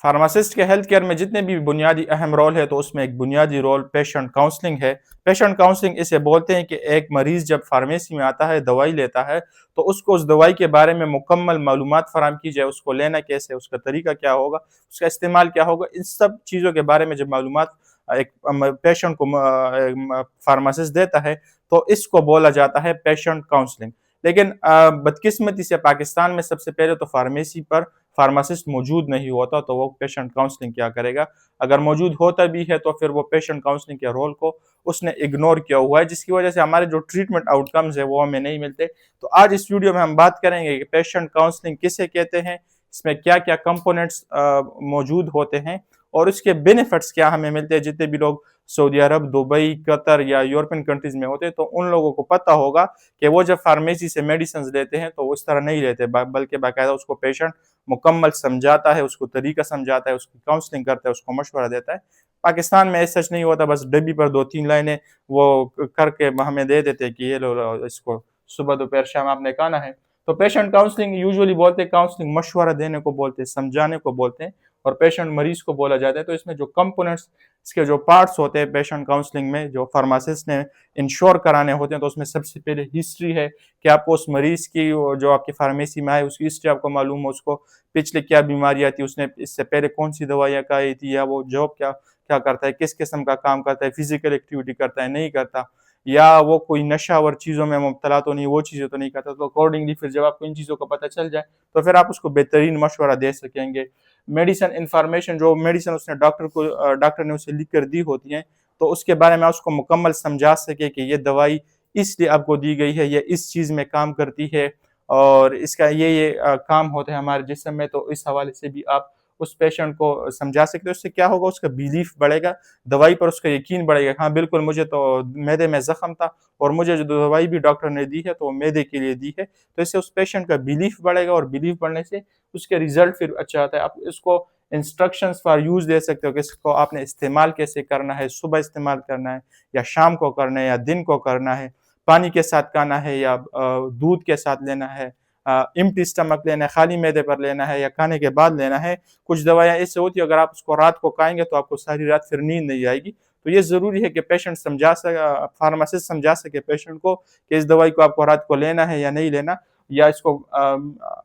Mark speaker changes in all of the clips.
Speaker 1: Pharmacist के health care में जितने भी बुनियादी अहम रोल है, तो उसमें एक बुनियादी रोल पेशेंट काउंसलिंग है। पेशेंट काउंसलिंग इसे बोलते हैं कि एक मरीज़ जब फार्मेसी में आता है, दवाई लेता है, तो उसको उस दवाई के बारे में मुकम्मल मालूमात फ़राहम की जाए, उसको लेना कैसे है, उसका तरीका क्या होगा, उसका इस्तेमाल क्या होगा, इन सब चीज़ों के बारे में जब मालूमात एक पेशेंट को फार्मासिस्ट देता है, तो इसको बोला जाता है पेशेंट काउंसलिंग। लेकिन बदकिस्मती से पाकिस्तान में सबसे पहले तो फार्मेसी पर फार्मासिस्ट मौजूद नहीं होता, तो वो पेशेंट काउंसलिंग क्या करेगा। अगर मौजूद होता भी है तो फिर वो पेशेंट काउंसलिंग के रोल को उसने इग्नोर किया हुआ है, जिसकी वजह से हमारे जो ट्रीटमेंट आउटकम्स है वो हमें नहीं मिलते। तो आज इस वीडियो में हम बात करेंगे कि पेशेंट काउंसलिंग किसे कहते हैं, इसमें क्या क्या कंपोनेंट्स मौजूद होते हैं और उसके बेनिफिट्स क्या हमें मिलते हैं। जितने भी लोग सऊदी अरब, दुबई, कतर या यूरोपियन कंट्रीज में होते हैं, तो उन लोगों को पता होगा कि वो जब फार्मेसी से मेडिसिन लेते हैं तो वो इस तरह नहीं लेते, बल्कि बाकायदा उसको पेशेंट मुकम्मल समझाता है, उसको तरीका समझाता है, उसकी काउंसलिंग करता है, उसको मशवरा देता है। पाकिस्तान में ऐसा सच नहीं होता, बस डब्बी पर 2-3 लाइनें वो करके हमें दे देते हैं कि ये लो इसको सुबह दोपहर शाम आपने खाना है। तो पेशेंट काउंसलिंग यूजुअली बोलते हैं, काउंसलिंग मशवरा देने को बोलते हैं, समझाने को बोलते हैं, और पेशेंट मरीज को बोला जाता है। तो इसमें जो कंपोनेंट्स, इसके जो पार्ट्स होते हैं पेशेंट काउंसलिंग में, जो फार्मासिस्ट ने इंश्योर कराने होते हैं, तो उसमें सबसे पहले हिस्ट्री है कि आपको उस मरीज की जो आपकी फार्मेसी में आए उसकी हिस्ट्री आपको मालूम हो, उसको पिछले क्या बीमारियां थी, उसने इससे पहले कौन सी दवाइयां खाई थी, या वो जॉब क्या क्या करता है, किस किस्म का काम करता है, फिजिकल एक्टिविटी करता है नहीं करता, या वो कोई नशावर चीज़ों में मुब्तला तो नहीं, वो चीज़ें तो नहीं करता। तो अकॉर्डिंगली फिर जब आपको इन चीज़ों का पता चल जाए, तो फिर आप उसको बेहतरीन मशवरा दे सकेंगे। मेडिसिन इन्फॉर्मेशन, जो मेडिसिन उसने डॉक्टर ने उसे लिख कर दी होती हैं, तो उसके बारे में उसको मुकम्मल समझा सके कि ये दवाई इसलिए आपको दी गई है, ये इस चीज़ में काम करती है और इसका ये काम होता है हमारे जिस्म में। तो इस हवाले से भी आप उस पेशेंट को समझा सकते हो। उससे क्या होगा, उसका बिलीफ बढ़ेगा, दवाई पर उसका यकीन बढ़ेगा। हाँ, बिल्कुल मुझे तो मैदे में ज़ख्म था और मुझे जो दवाई भी डॉक्टर ने दी है तो वो मैदे के लिए दी है। तो इससे उस पेशेंट का बिलीफ बढ़ेगा और बिलीफ बढ़ने से उसके रिज़ल्ट फिर अच्छा आता है। आप इसको इंस्ट्रक्शंस फॉर यूज़ दे सकते हो कि इसको आपने इस्तेमाल कैसे करना है, सुबह इस्तेमाल करना है या शाम को करना है या दिन को करना है, पानी के साथ खाना है या दूध के साथ लेना है, एम्प्टी स्टमक लेना है, खाली मैदे पर लेना है या खाने के बाद लेना है। कुछ दवाइयाँ ऐसी होती है, अगर आप उसको रात को खाएँगे तो आपको सारी रात फिर नींद नहीं आएगी। तो ये ज़रूरी है कि फार्मासिस्ट समझा सके पेशेंट को कि इस दवाई को आपको रात को लेना है या नहीं लेना, या इसको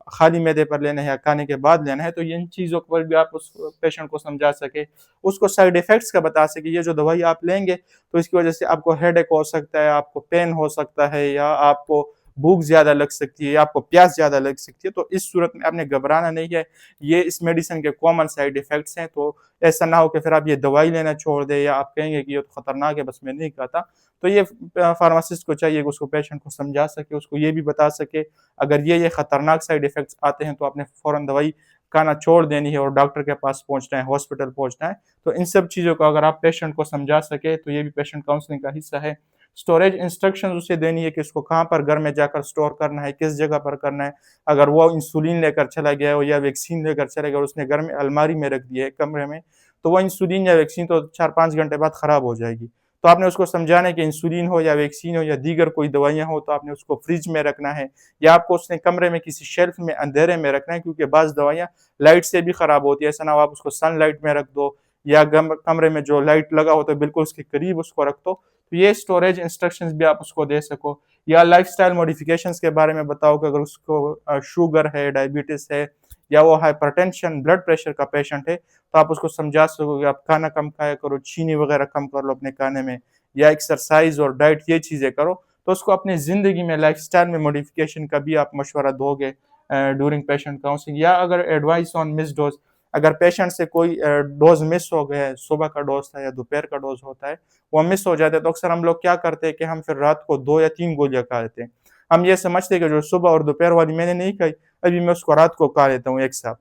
Speaker 1: खाली मैदे पर लेना है या खाने के बाद लेना है। तो इन चीज़ों पर भी आप उस पेशेंट को समझा सके, उसको साइड इफ़ेक्ट्स का बता सके, ये जो दवाई आप लेंगे तो इसकी वज़ह से आपको हेडेक हो सकता है, आपको पेन हो सकता है, या आपको भूख ज़्यादा लग सकती है, या आपको प्यास ज़्यादा लग सकती है। तो इस सूरत में आपने घबराना नहीं है, ये इस मेडिसिन के कॉमन साइड इफ़ेक्ट्स हैं। तो ऐसा ना हो कि फिर आप ये दवाई लेना छोड़ दें या आप कहेंगे कि ये तो खतरनाक है, बस मैं नहीं खाता। तो ये फार्मासिस्ट को चाहिए कि उसको पेशेंट को समझा सके, उसको ये भी बता सके अगर ये खतरनाक साइड इफ़ेक्ट्स आते हैं तो आपने फ़ौरन दवाई खाना छोड़ देनी है और डॉक्टर के पास पहुँचना है, हॉस्पिटल पहुँचना है। तो इन सब चीज़ों को अगर आप पेशेंट को समझा सके, तो ये भी पेशेंट काउंसलिंग का हिस्सा है। स्टोरेज इंस्ट्रक्शंस उसे देनी है कि उसको कहाँ पर घर में जाकर स्टोर करना है, किस जगह पर करना है। अगर वो इंसुलिन लेकर चला गया हो या वैक्सीन लेकर चला गया और उसने घर में अलमारी में रख दिया है कमरे में, तो वो इंसुलिन या वैक्सीन तो 4-5 घंटे बाद खराब हो जाएगी। तो आपने उसको समझाना है कि इंसुलिन हो या वैक्सीन हो या दीगर कोई दवाइयाँ हो, तो आपने उसको फ्रिज में रखना है, या आपको उसने कमरे में किसी शेल्फ में अंधेरे में रखना है, क्योंकि बाज़ दवाइयाँ लाइट से भी खराब होती है। ऐसा ना हो आप उसको सनलाइट में रख दो, या कमरे में जो लाइट लगा हो तो बिल्कुल उसके करीब उसको रख दो। तो ये स्टोरेज इंस्ट्रक्शंस भी आप उसको दे सको, या लाइफस्टाइल मॉडिफिकेशंस के बारे में बताओ कि अगर उसको शुगर है, डायबिटीज़ है, या वो हाइपरटेंशन, ब्लड प्रेशर का पेशेंट है, तो आप उसको समझा सको कि आप खाना कम खाया करो, चीनी वगैरह कम कर लो अपने खाने में, या एक्सरसाइज़ और डाइट ये चीज़ें करो। तो उसको अपनी ज़िंदगी में लाइफस्टाइल में मॉडिफिकेशन का भी आप मशवरा दोगे ड्यूरिंग पेशेंट काउंसलिंग। या अगर एडवाइस ऑन मिस्ड डोज़, अगर पेशेंट से कोई डोज़ मिस हो गया है, सुबह का डोज़ था या दोपहर का डोज़ होता है, वो मिस हो जाता है, तो अक्सर हम लोग क्या करते हैं कि हम फिर रात को 2 या 3 गोलियाँ खा लेते हैं। हम ये समझते हैं कि जो सुबह और दोपहर वाली मैंने नहीं खाई, अभी मैं उसको रात को खा लेता हूँ एक साथ।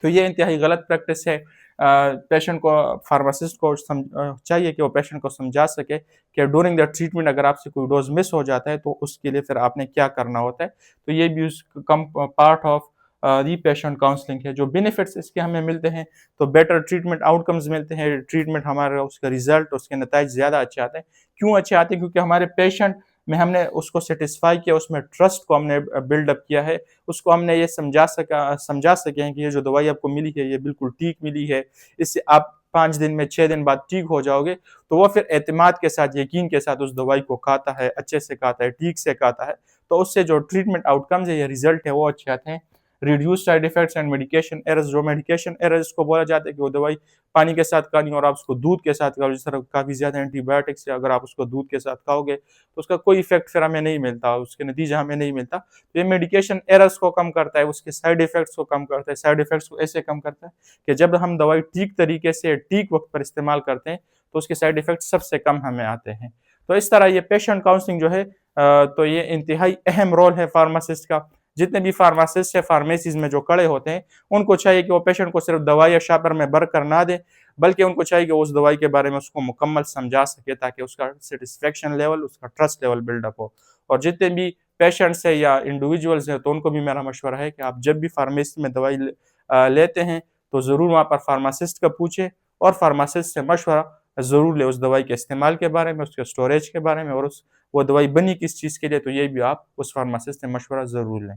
Speaker 1: तो ये इंतहाई गलत प्रैक्टिस है। पेशेंट को, फार्मासिस्ट को चाहिए कि वो पेशेंट को समझा सके कि ड्यूरिंग द ट्रीटमेंट अगर आपसे कोई डोज़ मिस हो जाता है तो उसके लिए फिर आपने क्या करना होता है। तो ये भी उस कम part of the patient counselling है। जो बेनिफिट्स इसके हमें मिलते हैं, तो बेटर ट्रीटमेंट आउटकम्स मिलते हैं, ट्रीटमेंट हमारा उसका रिज़ल्ट, उसके नताइज ज़्यादा अच्छे आते हैं। क्यों अच्छे आते हैं? क्योंकि हमारे पेशेंट में हमने उसको सैटिस्फाई किया, उसमें ट्रस्ट को हमने बिल्डअप किया है, उसको हमने ये समझा सके हैं कि ये जो दवाई आपको मिली है, ये बिल्कुल ठीक मिली है, इससे आप 5 दिन में 6 दिन बाद ठीक हो जाओगे, तो वो फिर एतमाद के साथ, यकीन के साथ उस दवाई को खाता है, अच्छे से खाता है, ठीक से खाता है, तो उससे जो ट्रीटमेंट आउटकम्स है या रिज़ल्ट है वो अच्छे आते हैं। Reduce side effects and medication errors, जो मेडिकेशन एरर्स को बोला जाता है कि वो दवाई पानी के साथ खानी और आप उसको दूध के साथ खाओ, जिस तरह काफ़ी ज़्यादा एंटीबायोटिक्स है, अगर आप उसको दूध के साथ खाओगे, तो उसका कोई इफ़ेक्ट फिर हमें नहीं मिलता, उसके नतीजा हमें नहीं मिलता। तो ये मेडिकेशन एरर्स को कम करता है, उसके साइड इफ़ेक्ट्स को कम करता है। साइड इफ़ेक्ट्स को ऐसे कम करता है कि जब हम दवाई ठीक तरीके से, ठीक वक़्त पर इस्तेमाल करते हैं, तो उसके साइड इफ़ेक्ट्स सबसे कम हमें आते हैं। तो इस तरह ये पेशेंट काउंसलिंग जो है तो ये इंतहाई अहम रोल है फार्मासिस्ट का। जितने भी फार्मासिस्ट हैं फार्मेसीज़ में जो खड़े होते हैं, उनको चाहिए कि वो पेशेंट को सिर्फ़ दवाई या शापर में भर कर ना दें, बल्कि उनको चाहिए कि वो उस दवाई के बारे में उसको मुकम्मल समझा सके, ताकि उसका सैटिस्फैक्शन लेवल, उसका ट्रस्ट लेवल बिल्डअप हो। और जितने भी पेशेंट्स हैं या इंडिविजुअल्स हैं, तो उनको भी मेरा मशवरा है कि आप जब भी फार्मेसी में दवाई लेते हैं, तो ज़रूर वहाँ पर फार्मासिस्ट का पूछें और फार्मासिस्ट से मशवरा ज़रूर लें उस दवाई के इस्तेमाल के बारे में, उसके स्टोरेज के बारे में, और वो दवाई बनी किस चीज़ के लिए, तो ये भी आप उस फार्मासिस्ट से मशवरा ज़रूर लें।